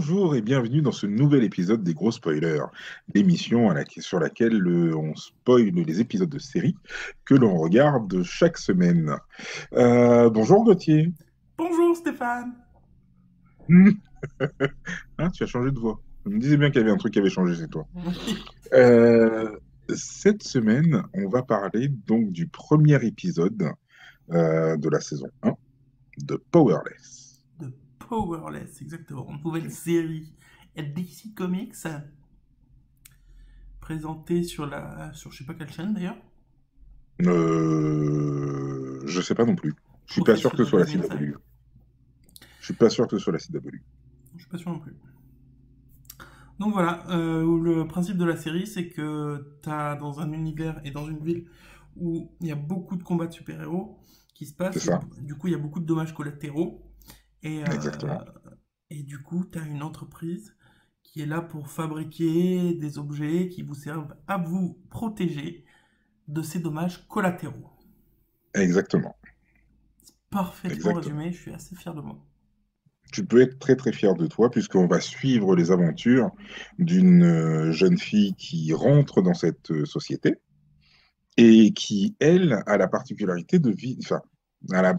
Bonjour et bienvenue dans ce nouvel épisode des Gros Spoilers, l'émission sur laquelle on spoil les épisodes de séries que l'on regarde chaque semaine. Bonjour Gauthier. Bonjour Stéphane. Ah, tu as changé de voix. Je me disais bien qu'il y avait un truc qui avait changé, c'est toi. Oui, Euh, cette semaine, on va parler donc du premier épisode de la saison 1 de Powerless. de Powerless, exactement. Nouvelle série DC Comics présentée sur je sais pas quelle chaîne d'ailleurs. Je sais pas non plus. Je suis pas sûr que ce Professionnel soit la Admin 5. CW. Je suis pas sûr que ce soit la CW. Je suis pas sûr non plus. Donc voilà, le principe de la série, c'est que t'as dans un univers et dans une ville où il y a beaucoup de combats de super-héros qui se C'est passent, et ça? du coup il y a beaucoup de dommages collatéraux, et, Exactement. du coup t'as une entreprise qui est là pour fabriquer des objets qui vous servent à vous protéger de ces dommages collatéraux. Exactement. Parfaitement Exactement. résumé, je suis assez fier de moi. Tu peux être très très fier de toi puisqu'on va suivre les aventures d'une jeune fille qui rentre dans cette société et qui, elle, a la particularité de vivre, enfin,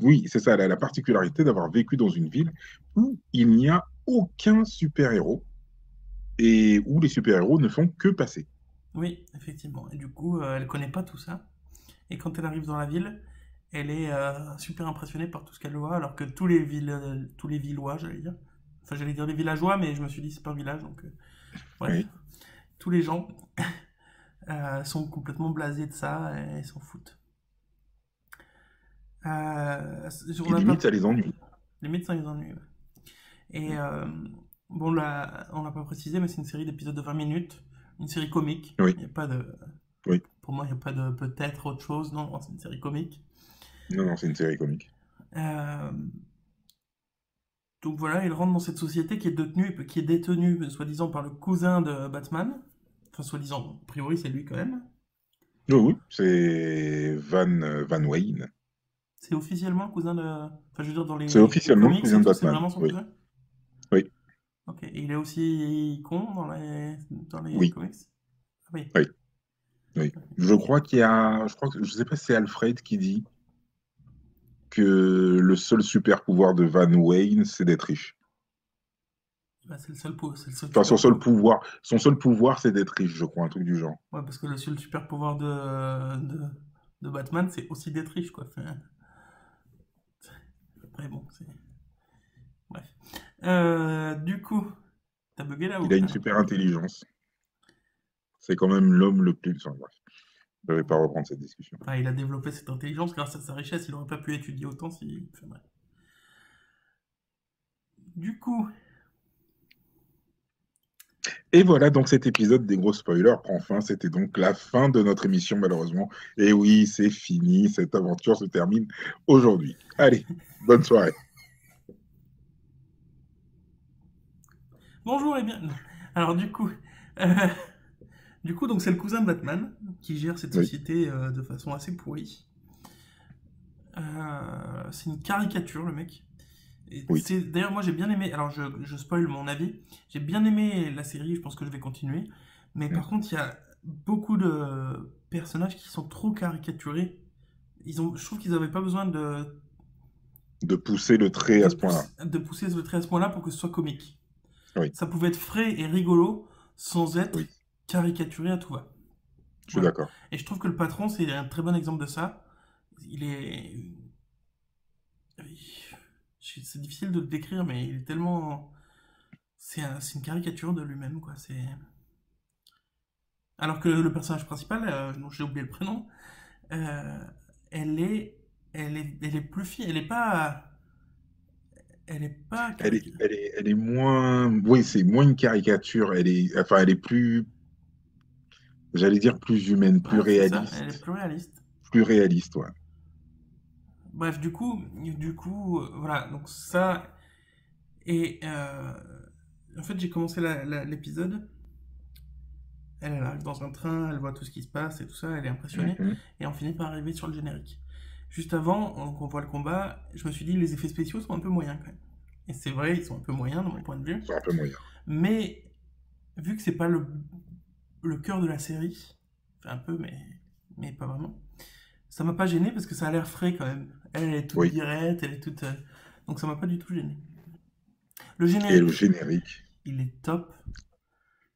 oui, c'est ça, elle a la particularité d'avoir vécu dans une ville où il n'y a aucun super-héros et où les super-héros ne font que passer. Oui, effectivement. Et du coup, elle connaît pas tout ça. Et quand elle arrive dans la ville, elle est super impressionnée par tout ce qu'elle voit, alors que tous les Villois, j'allais dire. Enfin, j'allais dire les villageois, mais je me suis dit c'est pas un village, donc bref. Oui. Tous les gens sont complètement blasés de ça et s'en foutent. On Et n'a limite, pas... ça les ennuie. Les médecins, ils ennuient. Ouais. Et bon, là, on l'a pas précisé, mais c'est une série d'épisodes de 20 minutes, une série comique. Oui, Il y a pas de... oui. Pour moi, il n'y a pas de peut-être autre chose. Non, c'est une série comique. Non, non, c'est une série comique. Euh, Donc voilà, il rentre dans cette société qui est détenue, soi-disant, par le cousin de Batman. Enfin, soi-disant, a priori, c'est lui quand même. Oui, oui, c'est Van Wayne. C'est officiellement le cousin de. Enfin, je veux dire, dans C'est les officiellement le comics cousin et de tout, c'est Batman. vraiment son Oui, cousin. oui, Ok, et il est aussi con dans les oui, comics. Ah oui, oui, oui. Je crois qu'il y a, je crois que, je sais pas si c'est Alfred qui dit que le seul super pouvoir de Van Wayne, c'est d'être riche. bah, c'est le seul Enfin, super pouvoir. son seul pouvoir, c'est d'être riche, je crois, un truc du genre. Ouais, parce que le seul super pouvoir de Batman, c'est aussi d'être riche, quoi. Enfin, après, bon, c'est. Bref. Du coup, t'as bugué là Il ou. a Ah une non. super intelligence. C'est quand même l'homme le plus. Enfin, bref, je ne vais pas reprendre cette discussion. Enfin, il a développé cette intelligence grâce à sa richesse. Il n'aurait pas pu étudier autant si. Enfin, bref. Du coup, Et voilà, donc cet épisode des gros spoilers prend fin. C'était donc la fin de notre émission, malheureusement. Et oui, c'est fini. Cette aventure se termine aujourd'hui. Allez, bonne soirée. bonjour et bien. Non. Alors euh, donc c'est le cousin de Batman qui gère cette Oui, société de façon assez pourrie. C'est une caricature le mec. oui. D'ailleurs moi j'ai bien aimé. Alors je spoil mon avis. J'ai bien aimé la série. Je pense que je vais continuer. Mais Mm. par contre il y a beaucoup de personnages qui sont trop caricaturés. Je trouve qu'ils n'avaient pas besoin De pousser le trait à ce point-là. de pousser ce trait à ce point-là pour que ce soit comique. Oui, Ça pouvait être frais et rigolo sans oui, être caricaturé à tout va. je suis Voilà. d'accord. Et je trouve que le patron, c'est un très bon exemple de ça. Il est. C'est difficile de le décrire, mais il est tellement. C'est une caricature de lui-même, quoi. Alors que le personnage principal, dont j'ai oublié le prénom, euh, elle est. Elle est plus fine. Elle est pas. Elle est pas caricature. Elle est moins. Oui, c'est moins une caricature. Enfin, elle est plus. J'allais dire plus humaine, plus Ouais, c'est ça. Elle est réaliste. plus réaliste. Plus réaliste, ouais. Bref, voilà. Donc ça. Et en fait, j'ai commencé l'épisode. Elle arrive dans un train, elle voit tout ce qui se passe et tout ça, elle est impressionnée. Mhm. Et on finit par arriver sur le générique. Juste avant, donc on voit le combat, je me suis dit les effets spéciaux sont un peu moyens quand même. Et c'est vrai, ils sont un peu moyens, dans mon point de vue. C'est un peu moyen. Mais, vu que c'est pas le cœur de la série, enfin un peu, mais pas vraiment, ça m'a pas gêné parce que ça a l'air frais quand même. Elle est toute Oui. birette, elle est toute. Donc ça m'a pas du tout gêné. Le Et le générique, générique. il est top,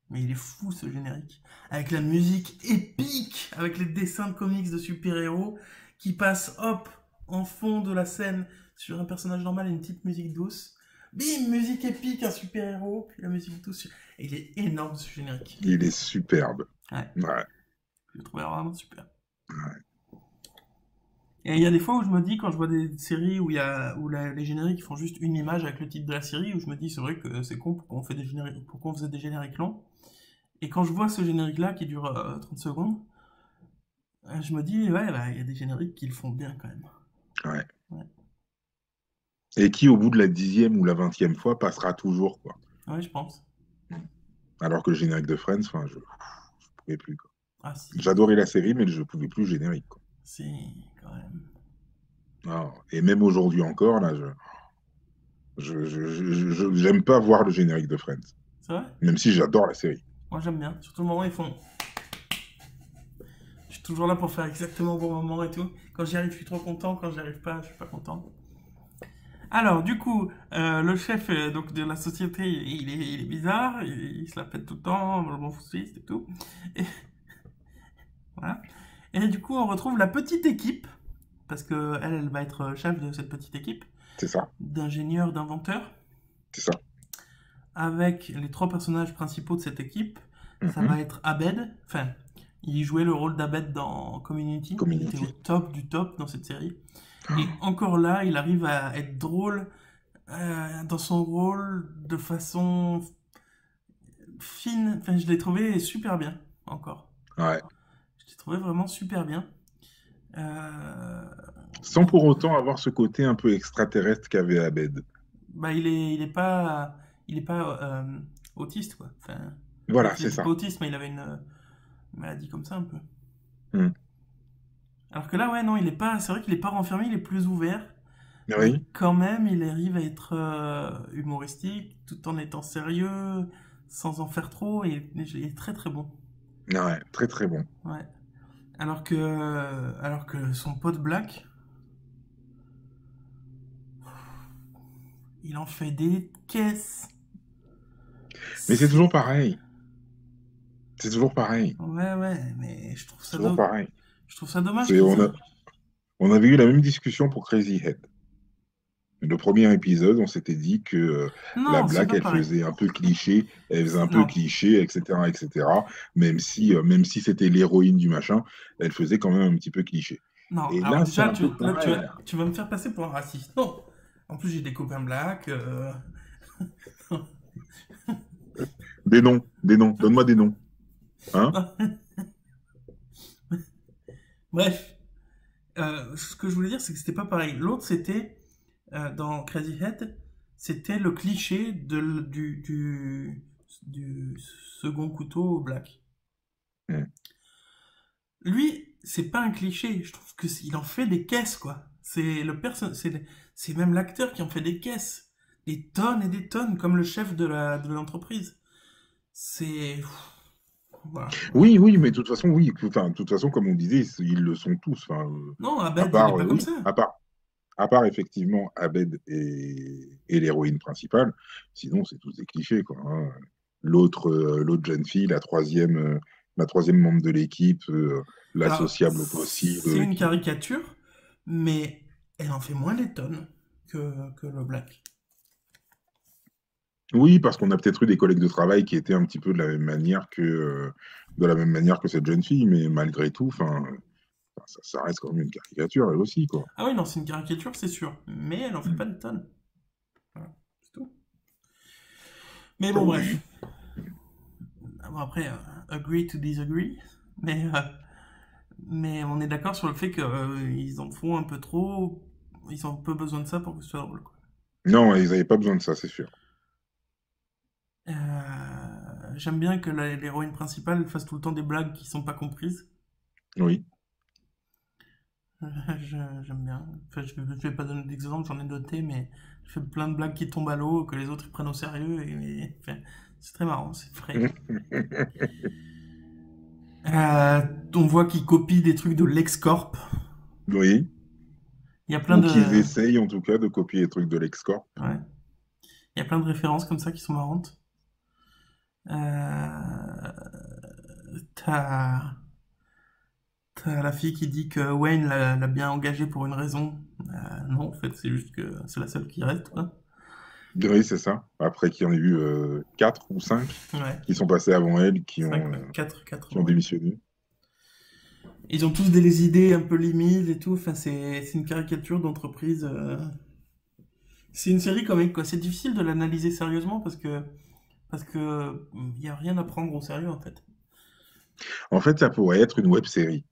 mais il est fou ce générique. Avec la musique épique, avec les dessins de comics de super-héros qui passent hop en fond de la scène sur un personnage normal et une petite musique douce. Bim, musique épique, un super-héros, puis la musique douce. Et il est énorme ce générique. Il est superbe. Ouais, Ouais. je le trouvais vraiment super. Ouais. Et il y a des fois où je me dis, quand je vois des séries où, les génériques font juste une image avec le titre de la série, où je me dis, c'est vrai que c'est con pourquoi on fait des génériques, pourquoi on faisait des génériques longs. Et quand je vois ce générique-là qui dure 30 secondes, je me dis, ouais, bah, il y a des génériques qui le font bien quand même. Ouais. Ouais, Et qui, au bout de la 10e ou la 20e fois, passera toujours, quoi. ouais je pense. Alors que le générique de Friends, enfin, je pouvais plus, quoi. Ah si, J'adorais la série, mais je pouvais plus le générique, quoi. si, quand même. Ah, et même aujourd'hui encore, là, j'aime pas voir le générique de Friends. C'est vrai? Même si j'adore la série. Moi j'aime bien. Surtout le moment où ils font. Je suis toujours là pour faire exactement au bon moment et tout. Quand j'y arrive, je suis trop content. Quand j'y arrive pas, je suis pas content. Alors, du coup, le chef donc de la société, il est bizarre, il se la pète tout le temps, je m'en fous et tout. Et, voilà. Et du coup, on retrouve la petite équipe, parce que elle va être chef de cette petite équipe, C'est ça, d'ingénieurs, d'inventeurs, c'est ça. avec les trois personnages principaux de cette équipe. Ça Mhm. va être Abed, enfin, il jouait le rôle d'Abed dans Community, il était au Community. top du top dans cette série. Et encore là, il arrive à être drôle dans son rôle de façon fine. Enfin, je l'ai trouvé super bien, encore. Ouais. Je l'ai trouvé vraiment super bien. Euh, Sans pour autant avoir ce côté un peu extraterrestre qu'avait Abed. bah, il est pas autiste, quoi. Enfin, Voilà, il c'est était pas ça. autiste, mais il avait une maladie comme ça, un peu. Mm. Alors que là, ouais, non, il est pas. C'est vrai qu'il est pas renfermé, il est plus ouvert. Mais Oui, quand même, il arrive à être humoristique, tout en étant sérieux, sans en faire trop, et il est très très bon. ouais, très très bon. Ouais. Alors que son pote Black, il en fait des caisses. Mais c'est C'est... toujours pareil. C'est toujours pareil. Ouais, ouais, mais Toujours pareil. je trouve ça dommage C'est, qu'ils... on avait eu la même discussion pour Crazy Head. Le premier épisode, on s'était dit que la Non, c'est blague, pas elle pareil. faisait un peu cliché, elle faisait un peu Non, cliché, etc., etc. Même si c'était l'héroïne du machin, elle faisait quand même un petit peu cliché. non. Et Alors là, c'est déjà, un peu là, pareil, là. tu vas me faire passer pour un raciste. Non. En plus, j'ai des copains Black. Des noms, des noms, donne-moi des noms. Hein? Bref, ce que je voulais dire, c'est que c'était pas pareil. L'autre, c'était dans Crazy Head, c'était le cliché du second couteau black. Hmm. Lui, c'est pas un cliché. Je trouve que il en fait des caisses, quoi. C'est même l'acteur qui en fait des caisses, des tonnes et des tonnes, comme le chef de l'entreprise. C'est voilà. Oui, oui, mais de toute façon, oui. Enfin, de toute façon, comme on disait, ils le sont tous. Enfin, Non, à Abed, il est part, pas comme oui, ça. à part effectivement Abed et l'héroïne principale, sinon c'est tous des clichés, quoi. Hein. L'autre jeune fille, la troisième membre de l'équipe, la Alors, sociable au possible, c'est une qui... caricature, mais elle en fait moins des tonnes que le black. Oui, parce qu'on a peut-être eu des collègues de travail qui étaient un petit peu de la même manière que cette jeune fille, mais malgré tout, enfin, ça reste quand même une caricature, elle aussi, quoi. Ah oui, non, c'est une caricature, c'est sûr. Mais elle en fait Mm. pas de tonnes. Voilà, c'est tout. Mais Ça, bon, oui. bref. Bon, après, agree to disagree. Mais, euh, mais on est d'accord sur le fait qu'ils en font un peu trop. Ils ont un peu besoin de ça pour que ce soit drôle, quoi. Non, ils n'avaient pas besoin de ça, c'est sûr. J'aime bien que l'héroïne principale fasse tout le temps des blagues qui sont pas comprises. Oui. J'aime bien. Enfin, je vais pas donner d'exemple, j'en ai noté, mais je fais plein de blagues qui tombent à l'eau, que les autres ils prennent au sérieux, enfin, c'est très marrant, c'est frais. Euh, on voit qu'ils copient des trucs de LexCorp. Oui. Il y a plein Ou qu'ils de, essayent en tout cas de copier les trucs de LexCorp. ouais, il y a plein de références comme ça qui sont marrantes. Euh, t'as, t'as la fille qui dit que Wayne l'a bien engagée pour une raison. Non, en fait, c'est juste que c'est la seule qui reste, quoi. Oui, c'est ça. Après qu'il y en ait eu 4 ou 5 Ouais, qui sont passés avant elle, 5, ouais, 4 qui ont ouais. démissionné. Ils ont tous des idées un peu limites et tout. Enfin, c'est une caricature d'entreprise. C'est une série comique, quoi. C'est difficile de l'analyser sérieusement parce que il y a rien à prendre au sérieux en fait. En fait, ça pourrait être une web série.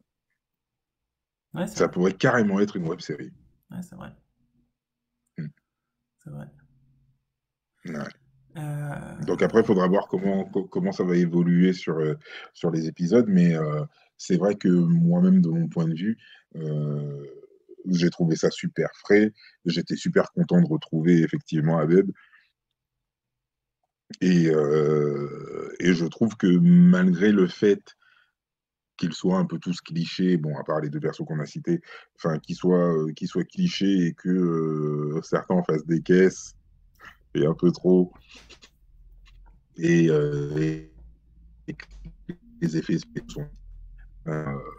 Ouais, c'est Ça vrai. pourrait carrément être une web série. Ouais, c'est vrai. Hmm. C'est vrai. Ouais. Donc Euh, après, il faudra voir comment ça va évoluer sur les épisodes, mais c'est vrai que moi-même, de mon point de vue, euh, j'ai trouvé ça super frais. J'étais super content de retrouver effectivement Abed. Et je trouve que malgré le fait qu'ils soient un peu tous clichés, bon, à part les deux persos qu'on a cités, enfin, qu'ils soient clichés et que certains en fassent des caisses et un peu trop, et que les effets spéciaux sont.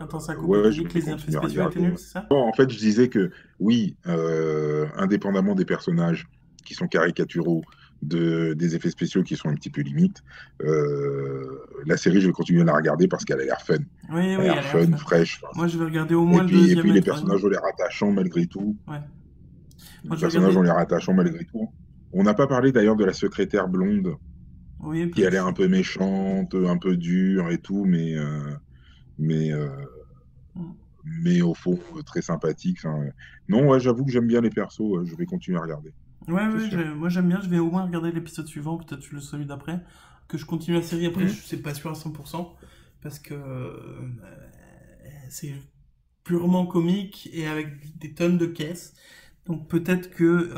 Attends, ça a coupé. Ouais, T'as je dit que vais les effets continuer à spéciaux étaient regarder. nuls, Ouais. c'est ça? Bon, en fait, je disais que oui, indépendamment des personnages qui sont caricaturaux, des effets spéciaux qui sont un petit peu limites, la série, je vais continuer à la regarder parce qu'elle a l'air fun. Oui, Elle a oui, l'air elle a l'air fun, fun. fraîche. Moi, je vais regarder au Et moins le puis, et deuxième puis et les le troisième. personnages ont l'air attachants malgré tout. Ouais. Les Moi, je vais personnages ont regarder. l'air attachants malgré tout. On n'a pas parlé d'ailleurs de la secrétaire blonde Oui, qui a bah, l'air un peu méchante, un peu dure et tout, mais, euh, mais au fond très sympathique. Enfin, non, ouais, j'avoue que j'aime bien les persos. Je vais continuer à regarder, Ouais, c'est ouais, sûr. moi j'aime bien. Je vais au moins regarder l'épisode suivant, peut-être le celui d'après. Que je continue la série après, Hmm. je sais pas sûr à 100%. Parce que c'est purement comique et avec des tonnes de caisses. Donc peut-être que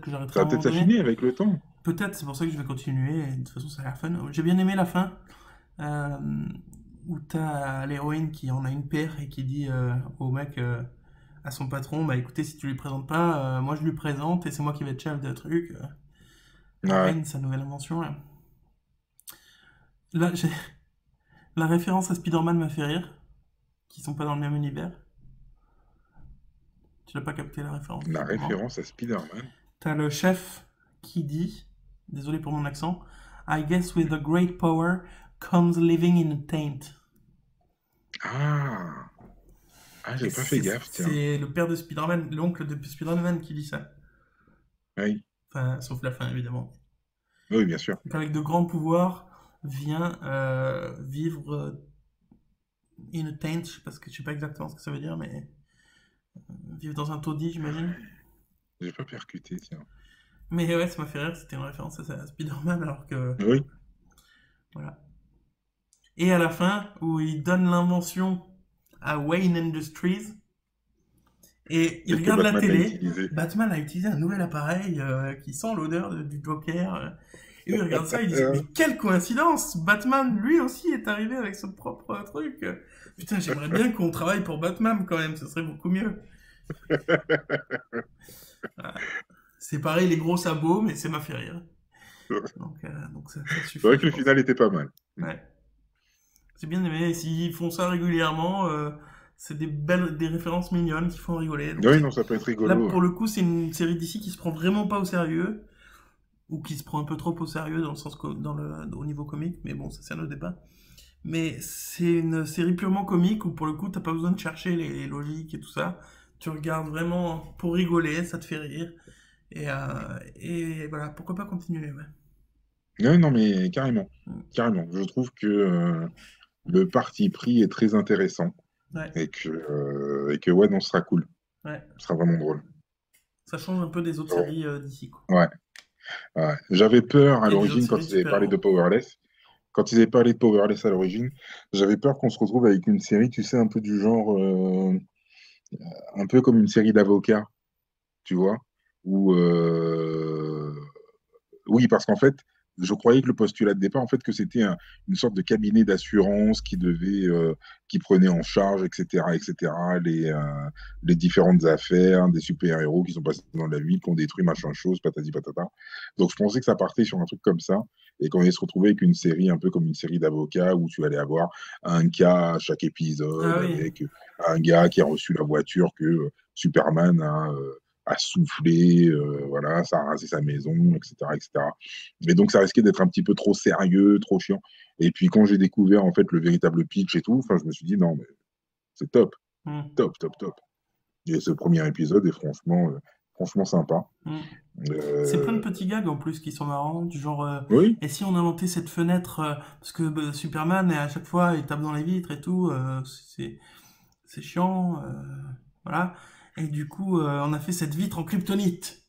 j'arrêterai Ça à va un moment peut-être donné. s'affiner avec le temps. Peut-être, c'est pour ça que je vais continuer. Et de toute façon, ça a l'air fun. J'ai bien aimé la fin. euh, Où t'as l'héroïne qui en a une paire et qui dit au mec, à son patron, bah écoutez, si tu lui présentes pas, moi je lui présente et c'est moi qui vais être chef de truc. À Ouais. Wayne, sa nouvelle invention. Là, Là, la référence à Spider-Man m'a fait rire, qui sont pas dans le même univers. Tu n'as pas capté la référence, La visiblement. référence à Spider-Man. T'as le chef qui dit, désolé pour mon accent, I guess with a great power comes living in a taint. Ah, Et j'ai pas fait c'est gaffe, tiens. c'est le père de Spider-Man, l'oncle de Spider-Man qui dit ça. Oui, Enfin, sauf la fin, évidemment. oui, bien sûr. Donc, avec de grands pouvoirs vient vivre in a taint, je sais pas exactement ce que ça veut dire, mais vivre dans un taudis, j'imagine. J'ai pas percuté, tiens. Mais ouais, ça m'a fait rire, c'était une référence à Spider-Man, alors que. Oui. Voilà. Et à la fin, où il donne l'invention à Wayne Industries, et il Et que regarde la Batman l'a télé, utilisé. Batman a utilisé un nouvel appareil qui sent l'odeur du Joker. Et lui, il regarde ça, il dit, mais quelle coïncidence! Batman, lui aussi, est arrivé avec son propre truc. Putain, j'aimerais bien qu'on travaille pour Batman quand même, ce serait beaucoup mieux. Voilà. C'est pareil, les gros sabots, mais ça m'a fait rire. Donc ça C'est vrai suffit, que je le pense. final était pas mal. Ouais. C'est bien aimé. S'ils font ça régulièrement, c'est des références mignonnes qui font rigoler. Donc Oui, non, ça peut être là, rigolo. pour le coup, c'est une série d'ici qui se prend vraiment pas au sérieux, ou qui se prend un peu trop au sérieux dans le sens au niveau comique. Mais bon, ça c'est un autre débat. Mais c'est une série purement comique où pour le coup, t'as pas besoin de chercher les logiques et tout ça. Tu regardes vraiment pour rigoler, ça te fait rire. Et voilà, pourquoi pas continuer, ouais. Non, non, mais carrément. Mm. Carrément. Je trouve que le parti pris est très intéressant Ouais, et que ouais, non, ce sera cool. ouais. Ce sera vraiment drôle. Ça change un peu des autres Bon, séries d'ici, quoi. ouais, ouais. J'avais peur à Et des autres l'origine séries quand de ils avaient parlé de super-héros. Powerless. Quand ils avaient parlé de Powerless à l'origine, j'avais peur qu'on se retrouve avec une série, tu sais, un peu du genre. un peu comme une série d'avocats, tu vois, où oui, parce qu'en fait, je croyais que le postulat de départ, en fait, que c'était une sorte de cabinet d'assurance qui prenait en charge, etc., les différentes affaires des super-héros qui sont passés dans la ville, qui ont détruit machin chose, patati patata. Donc, je pensais que ça partait sur un truc comme ça. Et qu'on allait se retrouver avec une série, un peu comme une série d'avocats, où tu allais avoir un cas à chaque épisode, Ah oui. avec un gars qui a reçu la voiture que Superman a soufflé, voilà, ça a rasé sa maison, etc., etc. Et donc, ça risquait d'être un petit peu trop sérieux, trop chiant. Et puis, quand j'ai découvert, en fait, le véritable pitch et tout, enfin, je me suis dit, non, mais c'est top, Hmm. top, top, top. Et ce premier épisode est franchement sympa. Hmm. C'est plein de Euh, petits gags en plus qui sont marrants, du genre oui, et si on inventait cette fenêtre parce que Superman à chaque fois il tape dans les vitres et tout, c'est chiant, voilà. Et du coup on a fait cette vitre en kryptonite.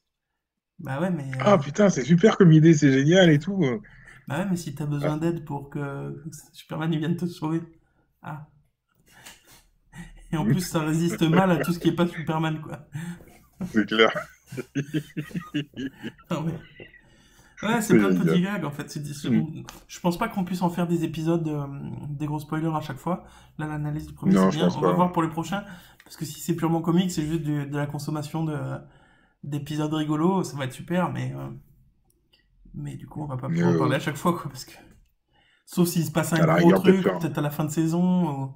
Bah ouais mais ah putain, c'est super comme idée, c'est génial et tout. bah ouais mais si t'as Ah, besoin d'aide pour que Superman il vienne te sauver, ah, et en plus ça résiste mal à tout ce qui est pas Superman quoi. c'est clair. Non, mais ouais, c'est C'est plein de petits génial. gags en fait. Hmm. Je pense pas qu'on puisse en faire des épisodes, des gros spoilers à chaque fois. Là, l'analyse du premier, c'est Non, je bien. pense On va pas. voir pour les prochains. Parce que si c'est purement comique, c'est juste de la consommation d'épisodes rigolos, ça va être super. Mais du coup, on va pas pouvoir en parler Euh, à chaque fois, quoi. Parce que, sauf s'il se passe un à la gros rigueur, peut-être truc, faire. peut-être à la fin de saison,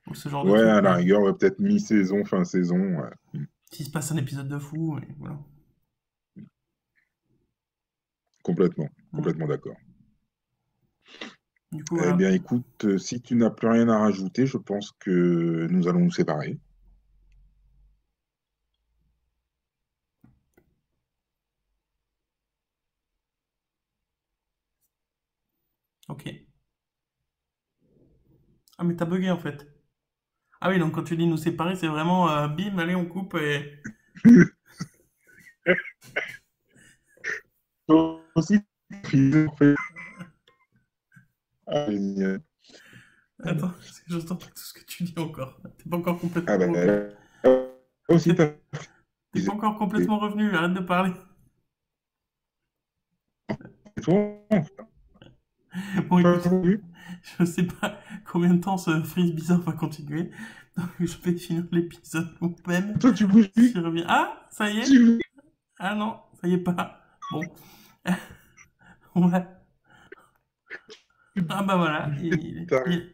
ou ce genre de Ouais, truc. à la Mais rigueur, ouais, peut-être mi-saison, fin saison. Ouais. s'il se passe un épisode de fou, et voilà. Complètement, Mm. complètement d'accord. Du coup, Eh voilà. bien, écoute, si tu n'as plus rien à rajouter, je pense que nous allons nous séparer. Ok. Ah, mais t'as bugué en fait. Ah oui, donc quand tu dis nous séparer, c'est vraiment bim, allez, on coupe et. Toi aussi, en fait. Ah, génial. Attends, parce que j'entends pas tout ce que tu dis encore. T'es pas encore Ah complètement bah, revenu. toi aussi, T'es t'as t'es pas encore complètement revenu, arrête de parler. toi, Bon, pas écoute, vu. je sais pas combien de temps ce freeze bizarre va continuer. Donc, je vais finir l'épisode moi-même. Toi, tu bouges Si plus. je reviens. Ah, ça y est? Tu... Ah non, ça y est pas. Bon. Ouais. Ah bah voilà, t'arrêtes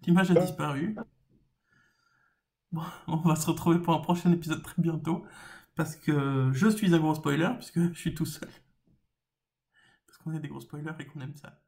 l'image a pas. disparu. Bon, on va se retrouver pour un prochain épisode très bientôt. Parce que je suis un gros spoiler, puisque je suis tout seul. Parce qu'on est des gros spoilers et qu'on aime ça.